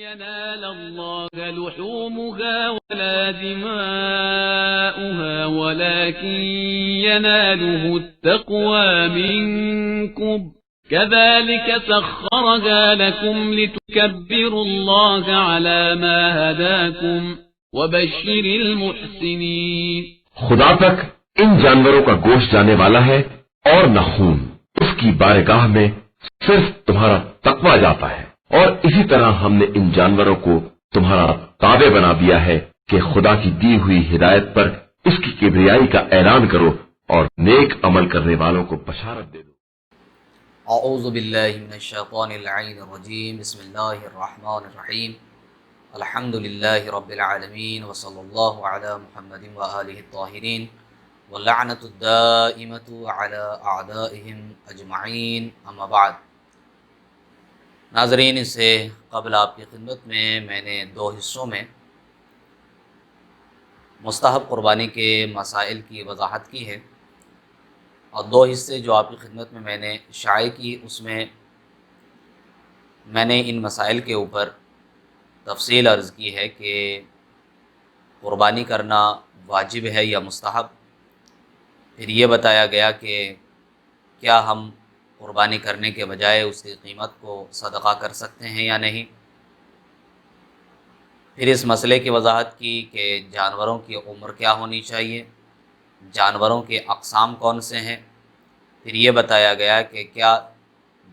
ينال الله لحومها ولا دماؤها ولكن يناله التقوى منكم كذلك سخرها لكم لتكبروا الله على ما هداكم وبشر المحسنين. خدا تک ان جانوروں کا گوشت جانے والا ہے اور نہ خون. اس کی بارگاہ میں صرف تمہارا تقویٰ جاتا ہے. اور اسی طرح ہم نے ان جانوروں کو تمہارا تابع بنا دیا ہے کہ خدا کی دی ہوئی ہدایت پر اس کی کبریائی کا اعلان کرو اور نیک عمل کرنے والوں کو بشارت دے دو. اعوذ باللہ من الشیطان اللعین الرجیم. بسم اللہ الرحمن الرحیم. الحمد للہ رب العالمین وصلی اللہ علی محمد وآلہ الطاہرین واللعنۃ الدائمۃ علی اعدائہم اجمعین. اما بعد. ناظرین، اس سے قبل آپ کی خدمت میں نے 2 حصوں میں مستحب قربانی کے مسائل کی وضاحت کی ہے، اور 2 حصے جو آپ کی خدمت میں نے شائع کی، اس میں نے ان مسائل کے اوپر تفصیل عرض کی ہے کہ قربانی کرنا واجب ہے یا مستحب. پھر یہ بتایا گیا کہ کیا ہم قربانی کرنے کے بجائے اس کی قیمت کو صدقہ کر سکتے ہیں یا نہیں. پھر اس مسئلے کی وضاحت کی کہ جانوروں کی عمر کیا ہونی چاہیے، جانوروں کے اقسام کون سے ہیں. پھر یہ بتایا گیا کہ کیا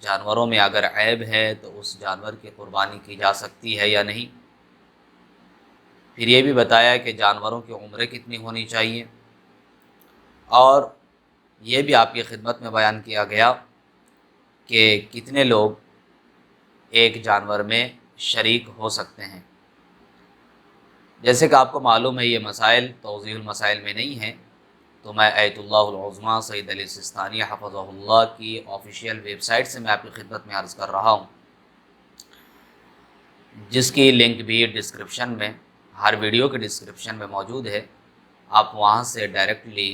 جانوروں میں اگر عیب ہے تو اس جانور کی قربانی کی جا سکتی ہے یا نہیں. پھر یہ بھی بتایا کہ جانوروں کی عمریں کتنی ہونی چاہیے، اور یہ بھی آپ کی خدمت میں بیان کیا گیا کہ کتنے لوگ ایک جانور میں شریک ہو سکتے ہیں. جیسے کہ آپ کو معلوم ہے یہ مسائل توضیح المسائل میں نہیں ہیں، تو میں ایت اللہ العظمیٰ سید علی سستانی حفظہ اللہ کی آفیشیل ویب سائٹ سے میں آپ کی خدمت میں عرض کر رہا ہوں، جس کی لنک بھی ڈسکرپشن میں، ہر ویڈیو کے ڈسکرپشن میں موجود ہے. آپ وہاں سے ڈائریکٹلی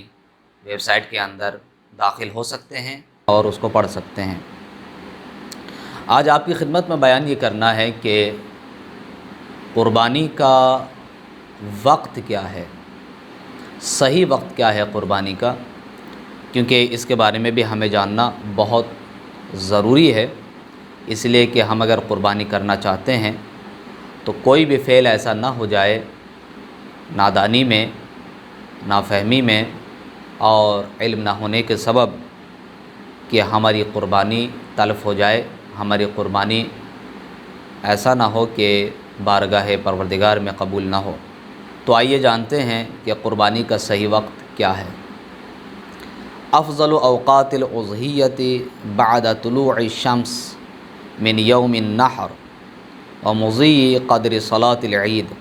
ویب سائٹ کے اندر داخل ہو سکتے ہیں اور اس کو پڑھ سکتے ہیں. آج آپ کی خدمت میں بیان یہ کرنا ہے کہ قربانی کا وقت کیا ہے، صحیح وقت کیا ہے قربانی کا، کیونکہ اس کے بارے میں بھی ہمیں جاننا بہت ضروری ہے. اس لیے کہ ہم اگر قربانی کرنا چاہتے ہیں تو کوئی بھی فعل ایسا نہ ہو جائے نادانی میں، نافہمی میں اور علم نہ ہونے کے سبب کہ ہماری قربانی تلف ہو جائے، ہماری قربانی ایسا نہ ہو کہ بارگاہ پروردگار میں قبول نہ ہو. تو آئیے جانتے ہیں کہ قربانی کا صحیح وقت کیا ہے. افضل اوقات الاضحیۃ بعد طلوع الشمس من یوم النحر ومضی قدر صلاۃ العید.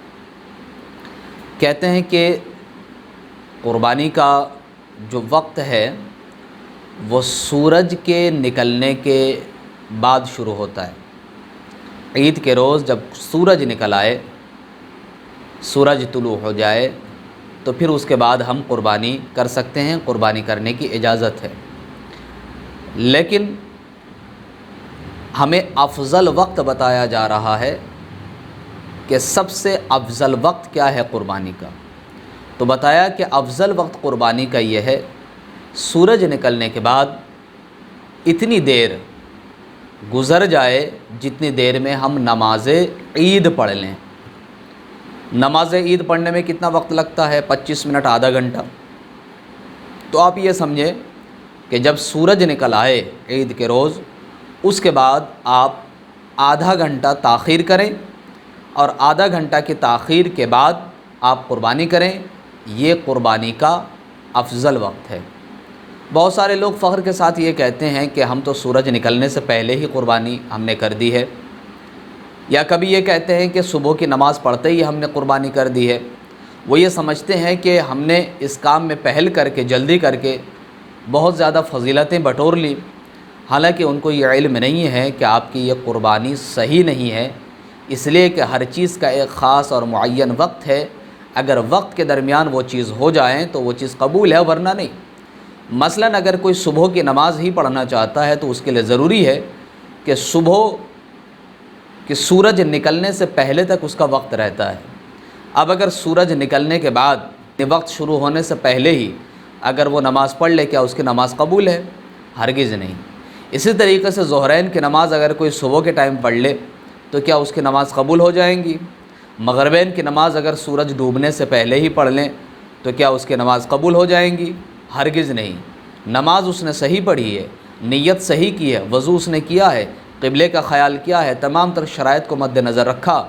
کہتے ہیں کہ قربانی کا جو وقت ہے وہ سورج کے نکلنے کے بعد شروع ہوتا ہے. عید کے روز جب سورج نکل آئے، سورج طلوع ہو جائے، تو پھر اس کے بعد ہم قربانی کر سکتے ہیں، قربانی کرنے کی اجازت ہے. لیکن ہمیں افضل وقت بتایا جا رہا ہے کہ سب سے افضل وقت کیا ہے قربانی کا. تو بتایا کہ افضل وقت قربانی کا یہ ہے سورج نکلنے کے بعد اتنی دیر گزر جائے جتنی دیر میں ہم نماز عید پڑھ لیں. نماز عید پڑھنے میں کتنا وقت لگتا ہے؟ 25 منٹ، آدھا گھنٹہ. تو آپ یہ سمجھیں کہ جب سورج نکل آئے عید کے روز، اس کے بعد آپ آدھا گھنٹہ تاخیر کریں، اور آدھا گھنٹہ کی تاخیر کے بعد آپ قربانی کریں. یہ قربانی کا افضل وقت ہے. بہت سارے لوگ فخر کے ساتھ یہ کہتے ہیں کہ ہم تو سورج نکلنے سے پہلے ہی قربانی ہم نے کر دی ہے، یا کبھی یہ کہتے ہیں کہ صبح کی نماز پڑھتے ہی ہم نے قربانی کر دی ہے. وہ یہ سمجھتے ہیں کہ ہم نے اس کام میں پہل کر کے، جلدی کر کے بہت زیادہ فضیلتیں بٹور لی. حالانکہ ان کو یہ علم نہیں ہے کہ آپ کی یہ قربانی صحیح نہیں ہے، اس لیے کہ ہر چیز کا ایک خاص اور معین وقت ہے. اگر وقت کے درمیان وہ چیز ہو جائیں تو وہ چیز قبول ہے، ورنہ نہیں. مثلا اگر کوئی صبح کی نماز ہی پڑھنا چاہتا ہے تو اس کے لیے ضروری ہے کہ صبح کہ سورج نکلنے سے پہلے تک اس کا وقت رہتا ہے۔ اب اگر سورج نکلنے کے بعد وقت شروع ہونے سے پہلے ہی اگر وہ نماز پڑھ لے، کیا اس کی نماز قبول ہے؟ ہرگز نہیں۔ اسی طریقے سے ظہرین کی نماز اگر کوئی صبح کے ٹائم پڑھ لے تو کیا اس کی نماز قبول ہو جائیں گی؟ مغربین کی نماز اگر سورج ڈوبنے سے پہلے ہی پڑھ لیں تو کیا اس کی نماز قبول ہو جائیں گی؟ ہرگز نہیں۔ نماز اس نے صحیح پڑھی ہے، نیت صحیح کی ہے، وضو اس نے کیا ہے، قبلے کا خیال کیا ہے، تمام تر شرائط کو مد نظر رکھا،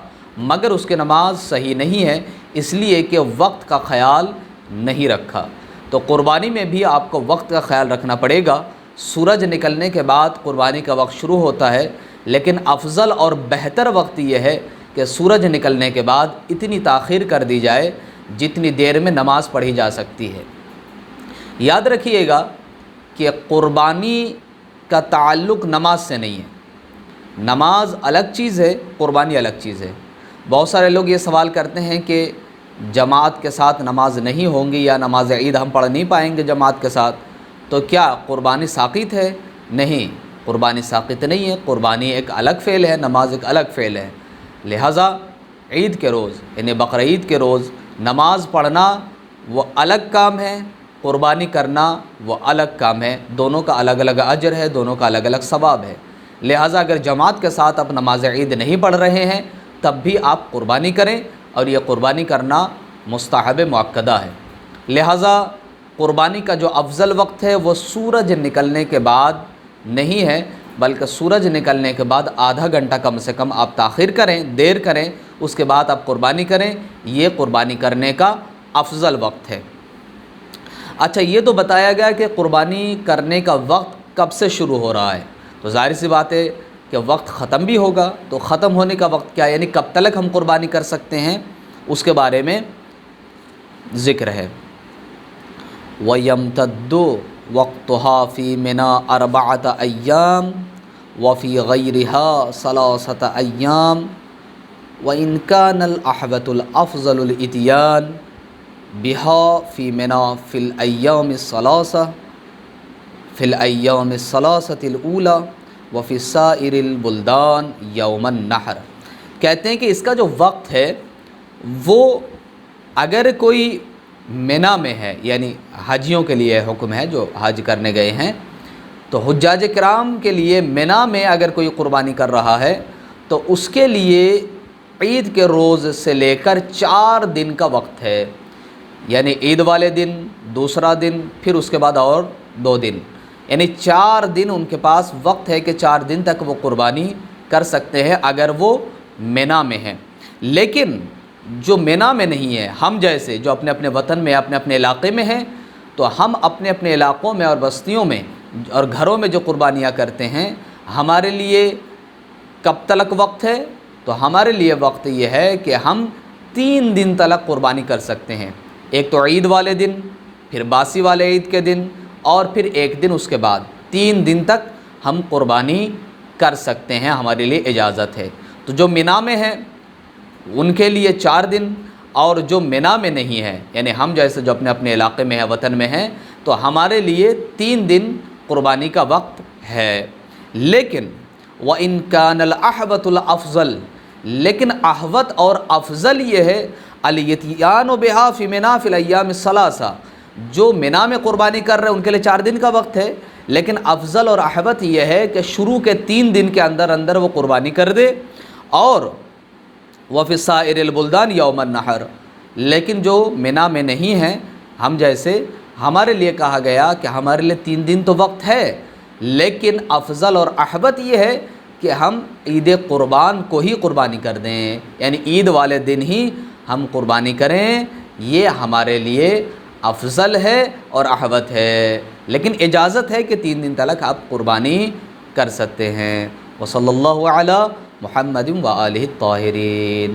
مگر اس کی نماز صحیح نہیں ہے اس لیے کہ وقت کا خیال نہیں رکھا۔ تو قربانی میں بھی آپ کو وقت کا خیال رکھنا پڑے گا۔ سورج نکلنے کے بعد قربانی کا وقت شروع ہوتا ہے، لیکن افضل اور بہتر وقت یہ ہے کہ سورج نکلنے کے بعد اتنی تاخیر کر دی جائے جتنی دیر میں نماز پڑھی جا سکتی ہے۔ یاد رکھیے گا کہ قربانی کا تعلق نماز سے نہیں ہے۔ نماز الگ چیز ہے، قربانی الگ چیز ہے۔ بہت سارے لوگ یہ سوال کرتے ہیں کہ جماعت کے ساتھ نماز نہیں ہوں گی یا نماز عید ہم پڑھ نہیں پائیں گے جماعت کے ساتھ، تو کیا قربانی ساقط ہے؟ نہیں، قربانی ساقط نہیں ہے۔ قربانی ایک الگ فعل ہے، نماز ایک الگ فعل ہے۔ لہٰذا عید کے روز یعنی بقرعید کے روز نماز پڑھنا وہ الگ کام ہے، قربانی کرنا وہ الگ کام ہے، دونوں کا الگ الگ اجر ہے، دونوں کا الگ الگ ثواب ہے۔ لہٰذا اگر جماعت کے ساتھ آپ نماز عید نہیں پڑھ رہے ہیں تب بھی آپ قربانی کریں، اور یہ قربانی کرنا مستحب مؤکدہ ہے۔ لہٰذا قربانی کا جو افضل وقت ہے وہ سورج نکلنے کے بعد نہیں ہے، بلکہ سورج نکلنے کے بعد آدھا گھنٹہ کم سے کم آپ تاخیر کریں، دیر کریں، اس کے بعد آپ قربانی کریں، یہ قربانی کرنے کا افضل وقت ہے۔ اچھا، یہ تو بتایا گیا کہ قربانی کرنے کا وقت کب سے شروع ہو رہا ہے، تو ظاہر سی بات ہے کہ وقت ختم بھی ہوگا، تو ختم ہونے کا وقت کیا، یعنی کب تلک ہم قربانی کر سکتے ہیں، اس کے بارے میں ذکر ہے۔ وَيَمْتَدُّ وَقْتُهَا فِي مِنَا 4 أَيَّامٍ وَفِي غَيْرِهَا 3 أَيَّامٍ وَإِنْ كَانَ الْأَحْوَةُ الْأَفْضَلُ الْإِتْيَانُ بِهَا فِي مِنَا فِي الْأَيَّامِ الثَّلَاثَةِ الْأُولَى وَفِي سَائِرِ الْبُلْدَانِ يَوْمَ النَّحْرِ۔ کہتے ہیں کہ اس کا جو وقت ہے وہ اگر کوئی مینا میں ہے، یعنی حاجیوں کے لیے حکم ہے جو حج کرنے گئے ہیں، تو حجاج کرام کے لیے مینا میں اگر کوئی قربانی کر رہا ہے تو اس کے لیے عید کے روز سے لے کر 4 دن کا وقت ہے، یعنی عید والے دن، دوسرا دن، پھر اس کے بعد اور 2 دن، یعنی 4 دن ان کے پاس وقت ہے کہ 4 دن تک وہ قربانی کر سکتے ہیں اگر وہ مینا میں ہیں۔ لیکن جو مینا میں نہیں ہے، ہم جیسے جو اپنے اپنے وطن میں، اپنے اپنے علاقے میں ہیں، تو ہم اپنے اپنے علاقوں میں اور بستیوں میں اور گھروں میں جو قربانیاں کرتے ہیں، ہمارے لیے کب تلک وقت ہے، تو ہمارے لیے وقت یہ ہے کہ ہم 3 دن تلک قربانی کر سکتے ہیں۔ ایک تو عید والے دن، پھر باسی والے عید کے دن، اور پھر 1 دن اس کے بعد، 3 دن تک ہم قربانی کر سکتے ہیں، ہمارے لیے اجازت ہے۔ تو جو مینا میں ہیں ان کے لیے 4 دن، اور جو مینا میں نہیں ہے، یعنی ہم جیسے جو اپنے اپنے علاقے میں ہیں، وطن میں ہیں، تو ہمارے لیے 3 دن قربانی کا وقت ہے۔ لیکن وَإِنْ كَانَ الْأَحْوَةُ الْأَفْضَلُ، لیکن احوط اور افضل یہ ہے الْإِتْيَانُ بِهَا فِي مِنَا فِي الْأَيَّامِ الثَّلَاثَةِ، جو مینا میں قربانی کر رہے ہیں ان کے لیے 4 دن کا وقت ہے، لیکن افضل اور احوط یہ ہے کہ شروع کے 3 دن کے اندر اندر وہ قربانی کر دے، اور وَفِي سَائِرِ الْبُلْدَانِ يَوْمَ النَّحْرِ، لیکن جو مینا میں نہیں ہیں، ہم جیسے، ہمارے لیے کہا گیا کہ ہمارے لیے 3 دن تو وقت ہے، لیکن افضل اور احوط یہ ہے کہ ہم عید قربان کو ہی قربانی کر دیں، یعنی عید والے دن ہی ہم قربانی کریں، یہ ہمارے لیے افضل ہے اور احوط ہے، لیکن اجازت ہے کہ 3 دن تلک آپ قربانی کر سکتے ہیں۔ وصلی اللہ علی محمد و آلہ الطاہرین۔